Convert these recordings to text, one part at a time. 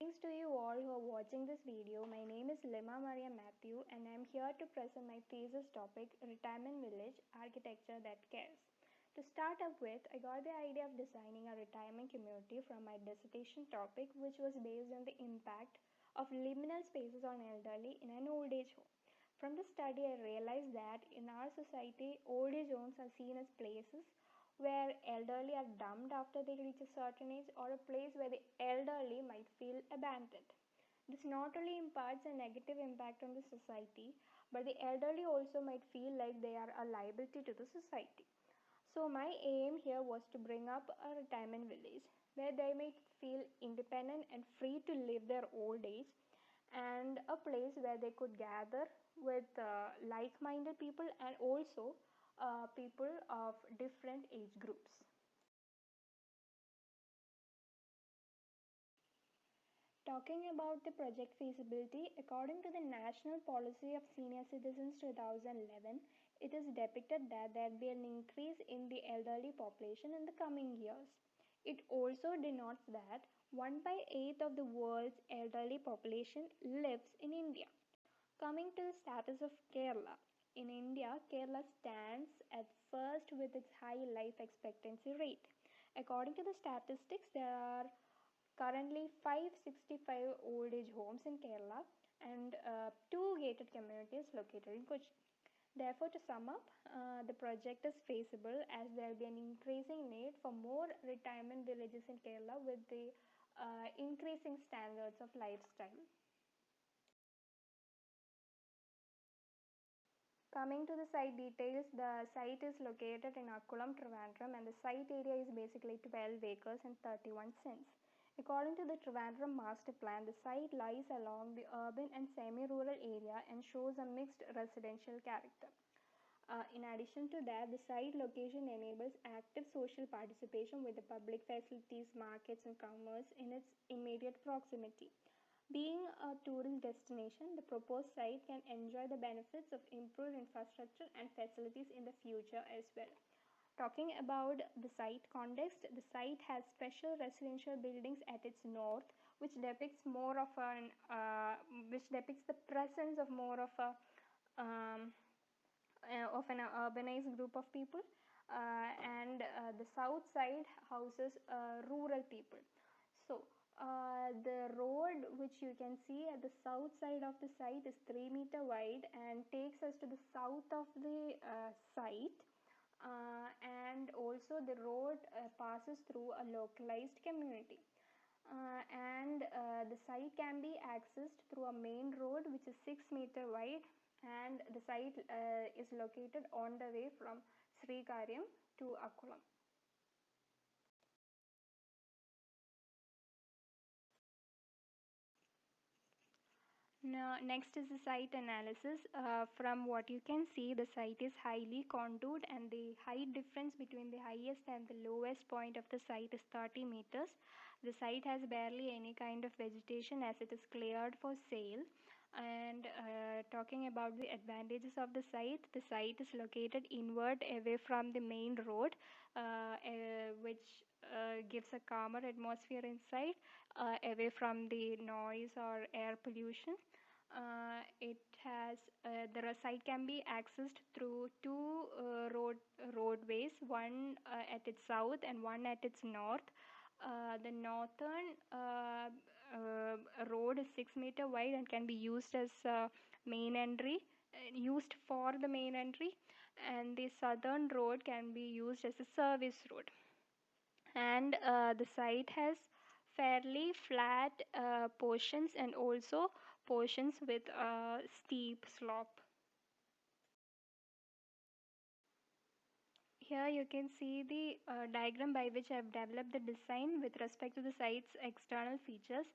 Greetings to you all who are watching this video. My name is Lima Mariam Mathew and I am here to present my thesis topic, Retirement Village, Architecture That Cares. To start up with, I got the idea of designing a retirement community from my dissertation topic, which was based on the impact of liminal spaces on elderly in an old age home. From the study, I realized that in our society, old age homes are seen as places where elderly are dumped after they reach a certain age, or a place where the elderly might feel abandoned. This not only imparts a negative impact on the society, but the elderly also might feel like they are a liability to the society. So my aim here was to bring up a retirement village where they might feel independent and free to live their old age, and a place where they could gather with like-minded people and also people of different age groups. Talking about the project feasibility, according to the National Policy of Senior Citizens 2011, it is depicted that there will be an increase in the elderly population in the coming years. It also denotes that 1 by 8 of the world's elderly population lives in India. Coming to the status of Kerala. In India, Kerala stands at first with its high life expectancy rate. According to the statistics, there are currently 565 old age homes in Kerala and 2 gated communities located in Kochi. Therefore, to sum up, the project is feasible as there will be an increasing need for more retirement villages in Kerala with the increasing standards of lifestyle. Coming to the site details, the site is located in Akkulam, Trivandrum, and the site area is basically 12 acres and 31 cents. According to the Trivandrum master plan, the site lies along the urban and semi-rural area and shows a mixed residential character. In addition to that, the site location enables active social participation with the public facilities, markets, and commerce in its immediate proximity. Being a tourist destination, the proposed site can enjoy the benefits of improved infrastructure and facilities in the future as well. Talking about the site context, the site has special residential buildings at its north, which depicts more of which depicts the presence of more of a of an urbanized group of people, and the south side houses rural people. So the road which you can see at the south side of the site is 3 meter wide and takes us to the south of the site, and also the road passes through a localized community. And the site can be accessed through a main road which is 6 meter wide, and the site is located on the way from Srikaryam to Akkulam. Now, next is the site analysis. From what you can see, the site is highly contoured and the height difference between the highest and the lowest point of the site is 30 meters. The site has barely any kind of vegetation as it is cleared for sale. And talking about the advantages of the site is located inward away from the main road, which gives a calmer atmosphere inside, away from the noise or air pollution. It has the site can be accessed through two roadways, one at its south and one at its north. The northern road is 6 meter wide and can be used as main entry, used for the main entry, and the southern road can be used as a service road. And the site has fairly flat portions and also portions with a steep slope. Here you can see the diagram by which I have developed the design with respect to the site's external features.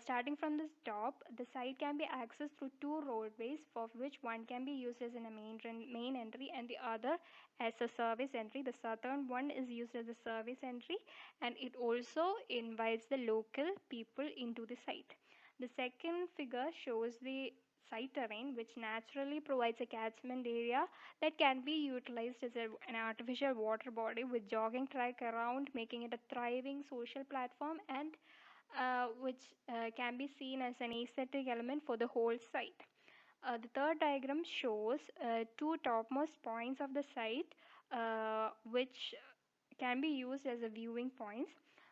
Starting from the top, the site can be accessed through two roadways, for which one can be used as a main entry and the other as a service entry. The southern one is used as a service entry, and it also invites the local people into the site. The second figure shows the site terrain, which naturally provides a catchment area that can be utilized as an artificial water body with jogging track around, making it a thriving social platform and which can be seen as an aesthetic element for the whole site. The third diagram shows two topmost points of the site, which can be used as a viewing points.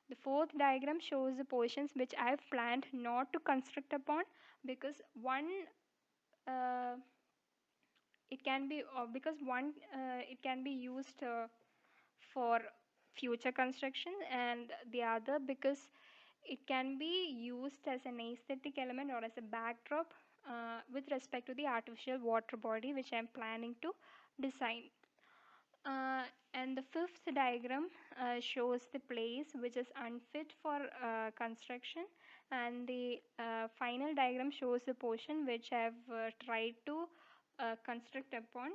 The fourth diagram shows the portions which I have planned not to construct upon, because one uh, it can be because one it can be used for future construction, and the other because it can be used as an aesthetic element or as a backdrop with respect to the artificial water body which I am planning to design. And the fifth diagram shows the place which is unfit for construction, and the final diagram shows the portion which I have tried to construct upon,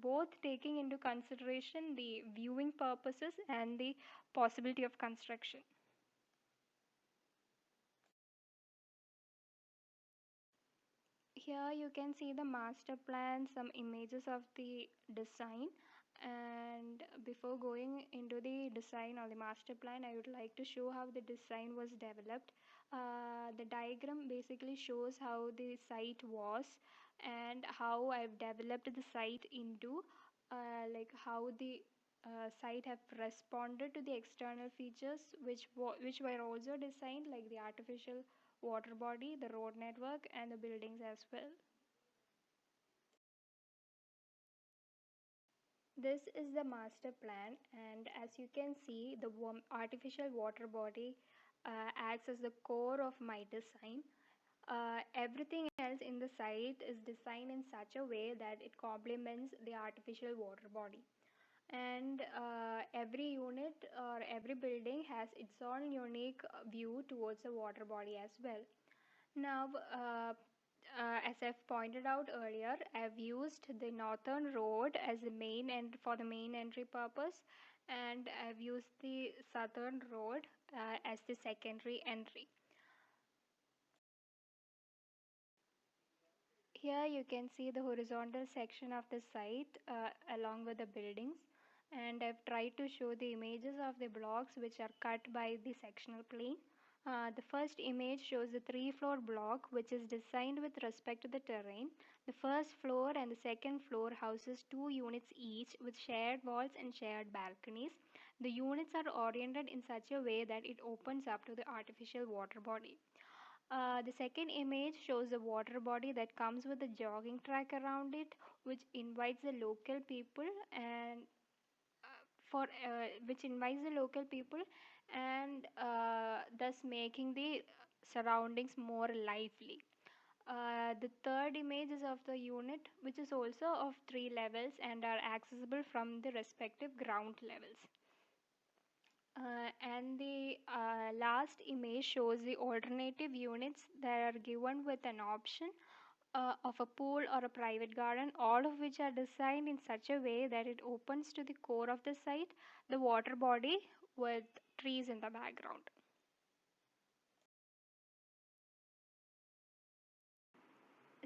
both taking into consideration the viewing purposes and the possibility of construction. Here you can see the master plan, some images of the design. And before going into the design or the master plan, I would like to show how the design was developed. The diagram basically shows how the site was and how I've developed the site into like how the site have responded to the external features which were also designed, like the artificial water body, the road network, and the buildings as well. This is the master plan, and as you can see, the artificial water body acts as the core of my design. Everything else in the site is designed in such a way that it complements the artificial water body. And every unit or every building has its own unique view towards the water body as well. Now, as I've pointed out earlier, I've used the northern road as the main end for the main entry purpose, and I've used the southern road as the secondary entry. Here you can see the horizontal section of the site along with the buildings, and I've tried to show the images of the blocks which are cut by the sectional plane. The first image shows the three-floor block which is designed with respect to the terrain. The first floor and the second floor houses two units each with shared walls and shared balconies. The units are oriented in such a way that it opens up to the artificial water body. The second image shows a water body that comes with a jogging track around it, which invites the local people and for which invites the local people and thus making the surroundings more lively. The third image is of the unit, which is also of three levels and are accessible from the respective ground levels. And the last image shows the alternative units that are given with an option of a pool or a private garden, all of which are designed in such a way that it opens to the core of the site, the water body with trees in the background.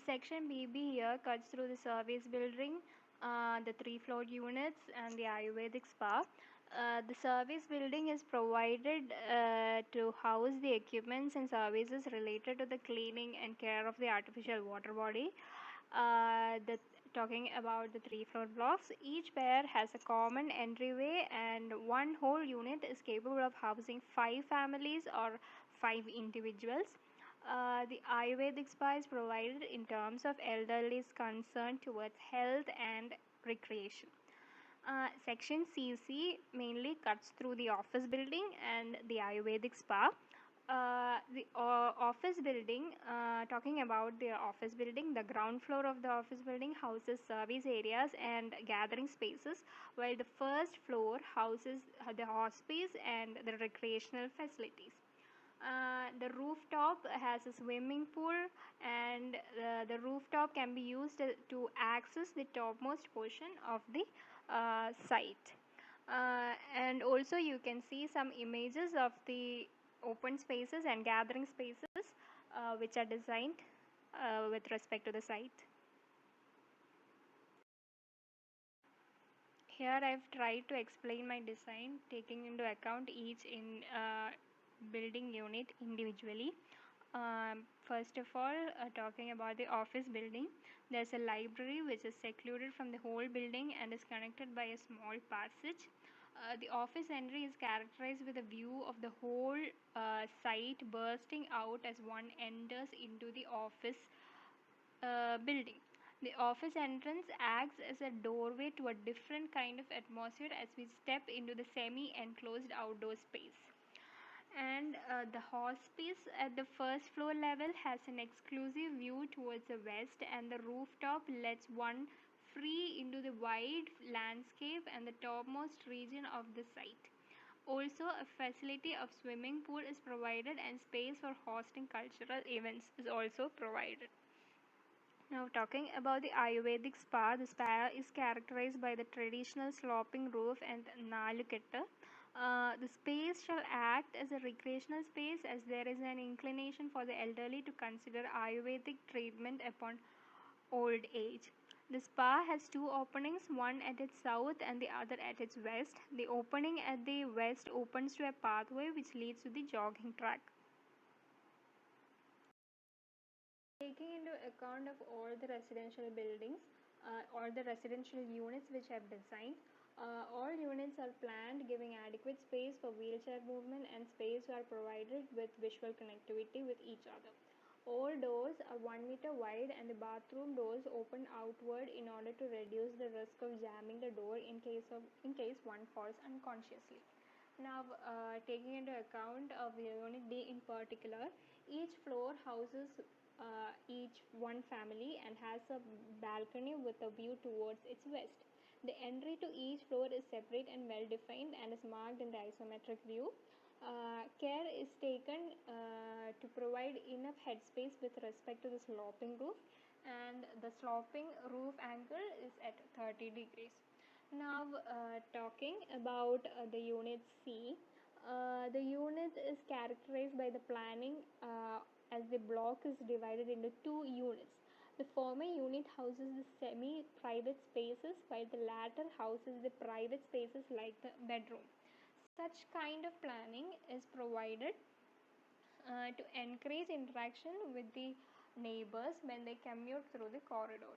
Section BB here cuts through the service building, the three-floor units, and the Ayurvedic spa. The service building is provided to house the equipments and services related to the cleaning and care of the artificial water body. Talking about the three-floor blocks, each pair has a common entryway, and one whole unit is capable of housing 5 families or 5 individuals. The Ayurvedic spa is provided in terms of elderly's concern towards health and recreation. Section CC mainly cuts through the office building and the Ayurvedic spa. The office building, talking about the office building, the ground floor of the office building houses service areas and gathering spaces, while the first floor houses the hospice and the recreational facilities. The rooftop has a swimming pool, and the rooftop can be used to access the topmost portion of the site. And also you can see some images of the open spaces and gathering spaces which are designed with respect to the site. Here I've tried to explain my design taking into account each in building unit individually. First of all, talking about the office building, there's a library which is secluded from the whole building and is connected by a small passage. The office entry is characterized with a view of the whole site bursting out as one enters into the office building. The office entrance acts as a doorway to a different kind of atmosphere as we step into the semi enclosed outdoor space. And the hospice at the first floor level has an exclusive view towards the west, and the rooftop lets one free into the wide landscape and the topmost region of the site. Also, a facility of swimming pool is provided, and space for hosting cultural events is also provided. Now, talking about the Ayurvedic spa, the spa is characterized by the traditional sloping roof and naluketta. The space shall act as a recreational space, as there is an inclination for the elderly to consider Ayurvedic treatment upon old age. The spa has two openings, one at its south and the other at its west. The opening at the west opens to a pathway which leads to the jogging track. Taking into account of all the residential buildings or the residential units which I have designed, all units are planned giving adequate space for wheelchair movement, and space are provided with visual connectivity with each other. All doors are 1 meter wide, and the bathroom doors open outward in order to reduce the risk of jamming the door in case one falls unconsciously. Now, taking into account of Unit D in particular, each floor houses each one family and has a balcony with a view towards its west. The entry to each floor is separate and well defined and is marked in the isometric view. Care is taken to provide enough headspace with respect to the sloping roof, and the sloping roof angle is at 30 degrees. Now, talking about the unit C, the unit is characterized by the planning as the block is divided into two units. The former unit houses the semi-private spaces, while the latter houses the private spaces like the bedroom. Such kind of planning is provided to encourage interaction with the neighbors when they commute through the corridor.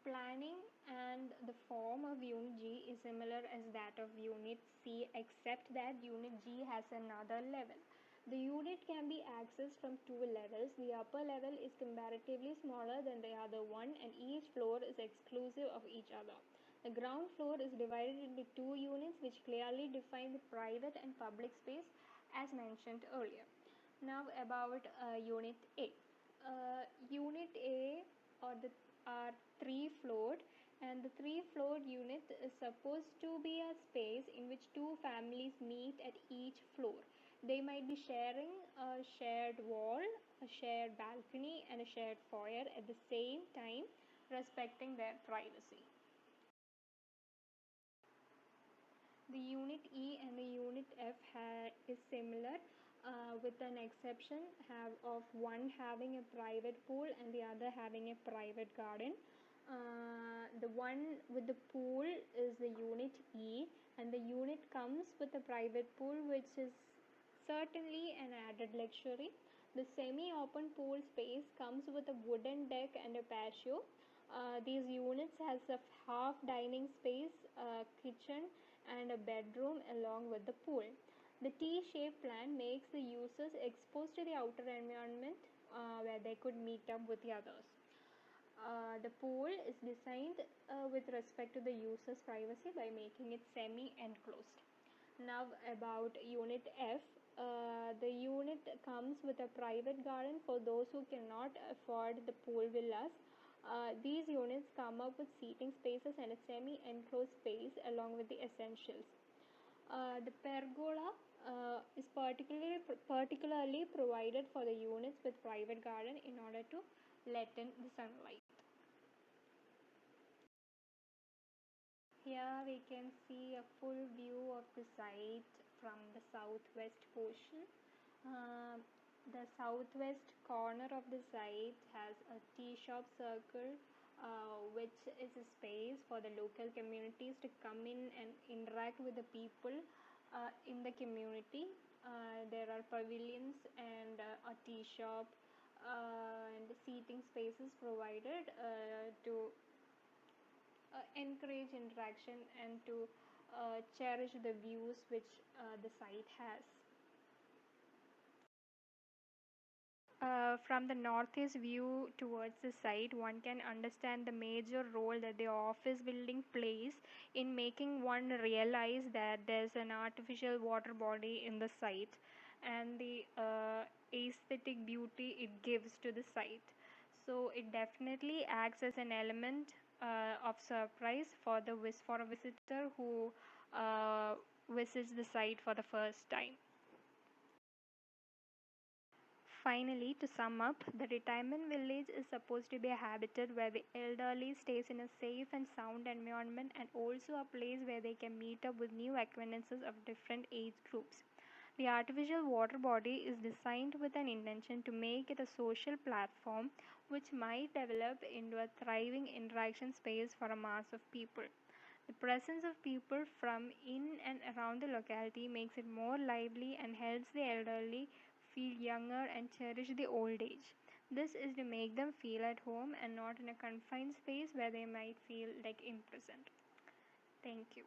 Planning and the form of Unit G is similar as that of Unit C, except that Unit G has another level. The unit can be accessed from two levels. The upper level is comparatively smaller than the other one, and each floor is exclusive of each other. The ground floor is divided into two units which clearly define the private and public space as mentioned earlier. Now about Unit A. Unit A or the are three-floored, and the three-floored unit is supposed to be a space in which two families meet at each floor. They might be sharing a shared wall, a shared balcony, and a shared foyer at the same time, respecting their privacy. The Unit E and the Unit F is similar, with an exception of one having a private pool and the other having a private garden. The one with the pool is the Unit E, and the unit comes with a private pool, which is certainly an added luxury. The semi-open pool space comes with a wooden deck and a patio. These units has a half dining space, kitchen, and a bedroom along with the pool. The T-shaped plan makes the users exposed to the outer environment where they could meet up with the others. The pool is designed with respect to the user's privacy by making it semi-enclosed. Now about Unit F, the unit comes with a private garden for those who cannot afford the pool villas. These units come up with seating spaces and a semi-enclosed space along with the essentials. The pergola is particularly provided for the units with private garden in order to let in the sunlight. Here we can see a full view of the site from the southwest portion. The southwest corner of the site has a tea shop circle which is a space for the local communities to come in and interact with the people in the community. There are pavilions and a tea shop and seating spaces provided to encourage interaction and to cherish the views which the site has. From the northeast view towards the site, one can understand the major role that the office building plays in making one realize that there's an artificial water body in the site and the aesthetic beauty it gives to the site. So it definitely acts as an element of surprise for for a visitor who visits the site for the first time. Finally, to sum up, the retirement village is supposed to be a habitat where the elderly stays in a safe and sound environment and also a place where they can meet up with new acquaintances of different age groups. The artificial water body is designed with an intention to make it a social platform which might develop into a thriving interaction space for a mass of people. The presence of people from in and around the locality makes it more lively and helps the elderly feel younger and cherish the old age. This is to make them feel at home and not in a confined space where they might feel like imprisoned. Thank you.